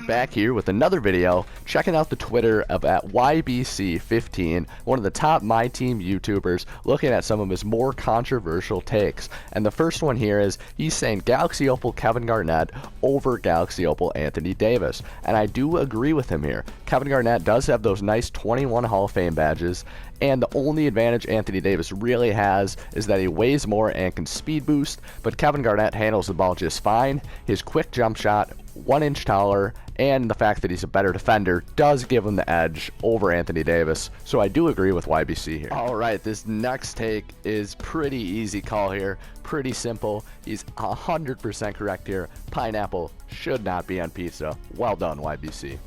back here with another video, checking out the Twitter of at YBC15, one of the top My Team YouTubers, looking at some of his more controversial takes. And the first one here is, he's saying Galaxy Opal Kevin Garnett over Galaxy Opal Anthony Davis. And I do agree with him here. Kevin Garnett does have those nice 21 Hall of Fame badges, and the only advantage Anthony Davis really has is that he weighs more and can speed boost, but Kevin Garnett handles the ball just fine. His quick jump shot, 1 inch taller, and the fact that he's a better defender does give him the edge over Anthony Davis, so I do agree with YBC here. Alright, this next take is pretty easy call here, pretty simple. He's 100% correct here. Pineapple should not be on pizza. Well done, YBC.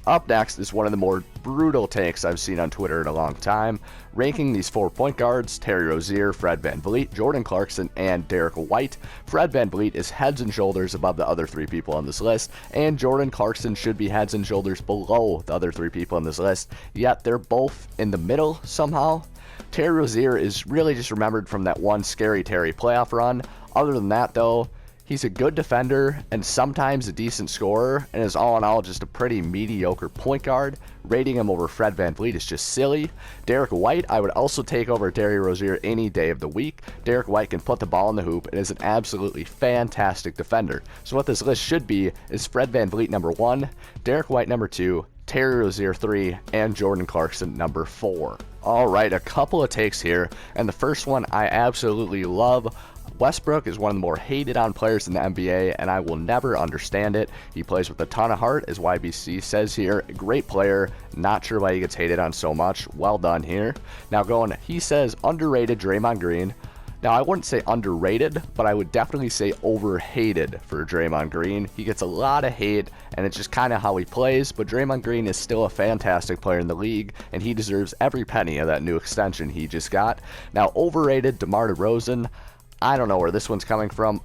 Up next is one of the more brutal takes I've seen on Twitter in a long time, ranking these 4 point guards: Terry Rozier, Fred VanVleet, Jordan Clarkson, and Derek White. Fred VanVleet is heads and shoulders above the other 3 people on this list, and Jordan Clarkson should be heads and shoulders below the other 3 people on this list, yet they're both in the middle somehow. Terry Rozier is really just remembered from that one Scary Terry playoff run. Other than that though, he's a good defender and sometimes a decent scorer, and is all in all just a pretty mediocre point guard. Rating him over Fred VanVleet is just silly. Derek White, I would also take over Terry Rozier any day of the week. Derek White can put the ball in the hoop and is an absolutely fantastic defender. So what this list should be is Fred VanVleet number 1, Derek White number 2, Terry Rozier 3, and Jordan Clarkson number 4. Alright, a couple of takes here, and the first one I absolutely love. Westbrook is one of the more hated on players in the NBA, and I will never understand it. He plays with a ton of heart, as YBC says here. Great player, not sure why he gets hated on so much. Well done here. Now he says underrated Draymond Green. Now I wouldn't say underrated, but I would definitely say overhated for Draymond Green. He gets a lot of hate, and it's just kind of how he plays, but Draymond Green is still a fantastic player in the league, and he deserves every penny of that new extension he just got. Now overrated DeMar DeRozan. I don't know where this one's coming from.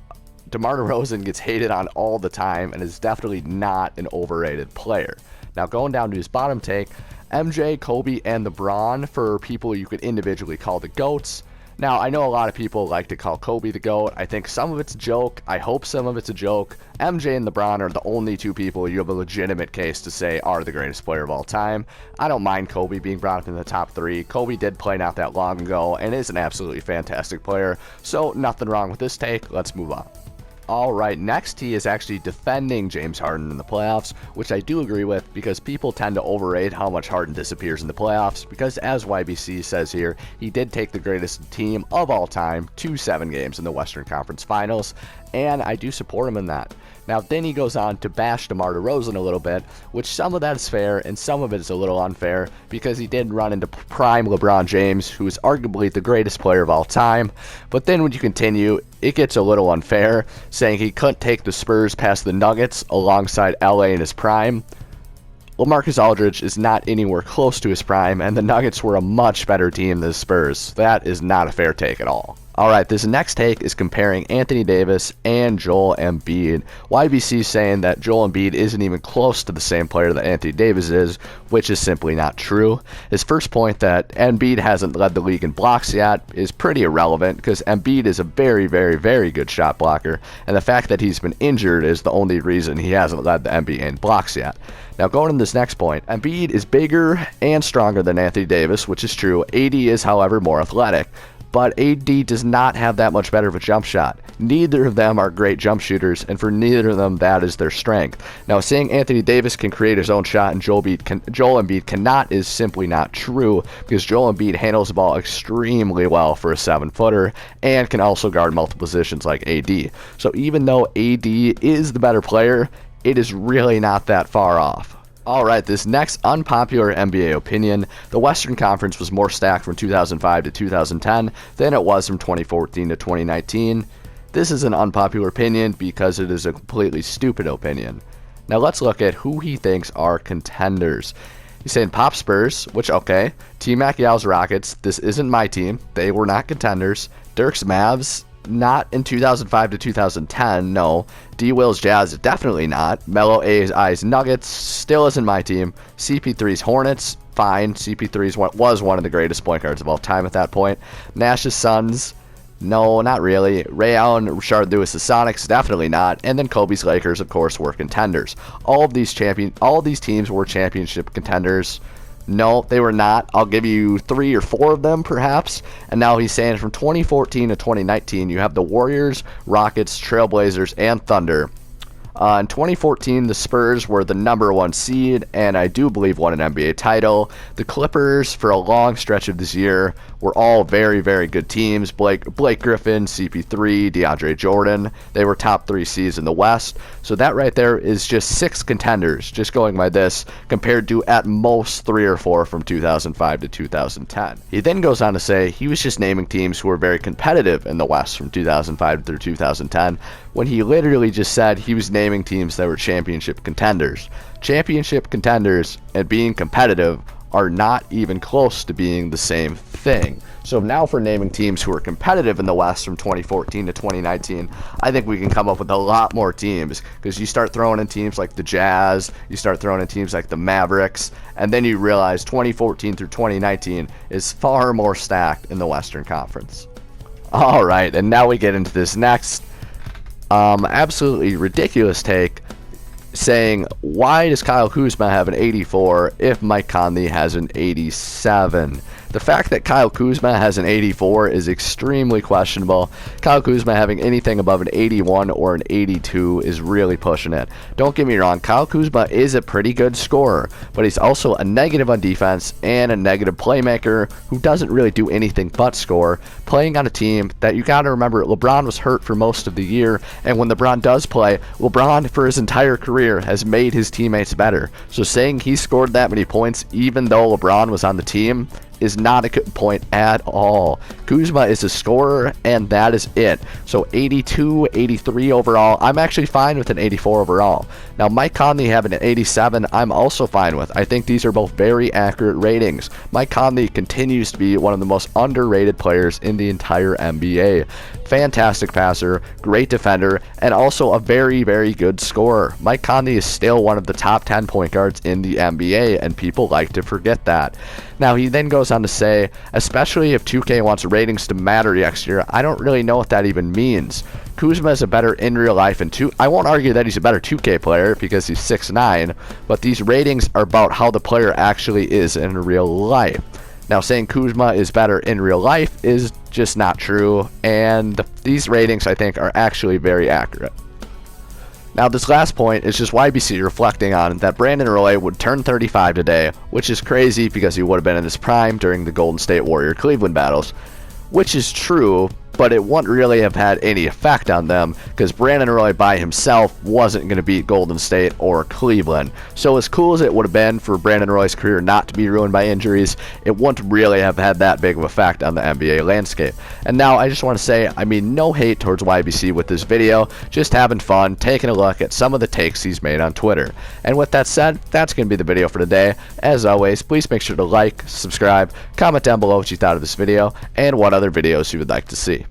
DeMar DeRozan gets hated on all the time and is definitely not an overrated player. Now going down to his bottom take, MJ, Kobe, and LeBron for people you could individually call the GOATs. Now, I know a lot of people like to call Kobe the GOAT. I think some of it's a joke. I hope some of it's a joke. MJ and LeBron are the only 2 people you have a legitimate case to say are the greatest player of all time. I don't mind Kobe being brought up in the top 3. Kobe did play not that long ago and is an absolutely fantastic player. So, nothing wrong with this take. Let's move on. Alright, next he is actually defending James Harden in the playoffs, which I do agree with because people tend to overrate how much Harden disappears in the playoffs, because as YBC says here, he did take the greatest team of all time to 7 games in the Western Conference Finals, and I do support him in that. Now then he goes on to bash DeMar DeRozan a little bit, which some of that is fair and some of it is a little unfair because he did run into prime LeBron James, who is arguably the greatest player of all time. But then when you continue, it gets a little unfair, saying he couldn't take the Spurs past the Nuggets alongside LA in his prime. LaMarcus Aldridge is not anywhere close to his prime, and the Nuggets were a much better team than the Spurs. That is not a fair take at all. Alright, this next take is comparing Anthony Davis and Joel Embiid. YBC is saying that Joel Embiid isn't even close to the same player that Anthony Davis is, which is simply not true. His first point that Embiid hasn't led the league in blocks yet is pretty irrelevant because Embiid is a very, very, very good shot blocker, and the fact that he's been injured is the only reason he hasn't led the NBA in blocks yet. Now going to this next point, Embiid is bigger and stronger than Anthony Davis, which is true. AD is, however, more athletic. But AD does not have that much better of a jump shot. Neither of them are great jump shooters, and for neither of them that is their strength. Now saying Anthony Davis can create his own shot and Joel Embiid cannot is simply not true, because Joel Embiid handles the ball extremely well for a 7-footer and can also guard multiple positions like AD. So even though AD is the better player, it is really not that far off. Alright, this next unpopular NBA opinion, the Western Conference was more stacked from 2005 to 2010 than it was from 2014 to 2019. This is an unpopular opinion because it is a completely stupid opinion. Now let's look at who he thinks are contenders. He's saying Pop Spurs, which okay, T-Mac Yow's Rockets, this isn't my team, they were not contenders. Dirk's Mavs, not in 2005 to 2010, no. D. Will's Jazz, definitely not. Melo A's Nuggets, still isn't my team. CP3's Hornets, fine. CP3 was one of the greatest point guards of all time at that point. Nash's Suns, No, not really. Ray Allen, Rashard Lewis, the Sonics, definitely not. And then Kobe's Lakers, of course, were contenders. All of these teams were championship contenders. No, they were not. I'll give you 3 or 4 of them, perhaps. And now he's saying from 2014 to 2019, you have the Warriors, Rockets, Trailblazers, and Thunder. In 2014, the Spurs were the #1 seed, and I do believe won an NBA title. The Clippers, for a long stretch of this year, were all very, very good teams. Blake Griffin, CP3, DeAndre Jordan, they were top 3 seeds in the West. So that right there is just 6 contenders, just going by this, compared to at most 3 or 4 from 2005 to 2010. He then goes on to say he was just naming teams who were very competitive in the West from 2005 through 2010, when he literally just said he was naming teams that were championship contenders. Championship contenders and being competitive are not even close to being the same thing. So now for naming teams who are competitive in the West from 2014 to 2019, I think we can come up with a lot more teams, because you start throwing in teams like the Jazz, you start throwing in teams like the Mavericks, and then you realize 2014 through 2019 is far more stacked in the Western Conference. All right, and now we get into this next absolutely ridiculous take, saying, why does Kyle Kuzma have an 84 if Mike Conley has an 87? The fact that Kyle Kuzma has an 84 is extremely questionable. Kyle Kuzma having anything above an 81 or an 82 is really pushing it. Don't get me wrong, Kyle Kuzma is a pretty good scorer, but he's also a negative on defense and a negative playmaker who doesn't really do anything but score, playing on a team that you got to remember LeBron was hurt for most of the year, and when LeBron does play, LeBron for his entire career has made his teammates better. So saying he scored that many points even though LeBron was on the team is not a good point at all. Kuzma is a scorer, and that is it. So 82, 83 overall. I'm actually fine with an 84 overall. Now, Mike Conley having an 87, I'm also fine with. I think these are both very accurate ratings. Mike Conley continues to be one of the most underrated players in the entire NBA. Fantastic passer, great defender, and also a very, very good scorer. Mike Conley is still one of the top 10 point guards in the NBA, and people like to forget that. Now, he then goes on to say, especially if 2K wants ratings to matter next year, I don't really know what that even means. Kuzma is a better in real life, and I won't argue that he's a better 2K player because he's 6'9", but these ratings are about how the player actually is in real life. Now, saying Kuzma is better in real life is just not true, and these ratings, I think, are actually very accurate. Now, this last point is just YBC reflecting on that Brandon Roy would turn 35 today, which is crazy because he would have been in his prime during the Golden State Warrior Cleveland battles, which is true, but it wouldn't really have had any effect on them because Brandon Roy by himself wasn't going to beat Golden State or Cleveland. So as cool as it would have been for Brandon Roy's career not to be ruined by injuries, it wouldn't really have had that big of an effect on the NBA landscape. And now I just want to say, I mean, no hate towards YBC with this video, just having fun, taking a look at some of the takes he's made on Twitter. And with that said, that's going to be the video for today. As always, please make sure to like, subscribe, comment down below what you thought of this video, and what other videos you would like to see.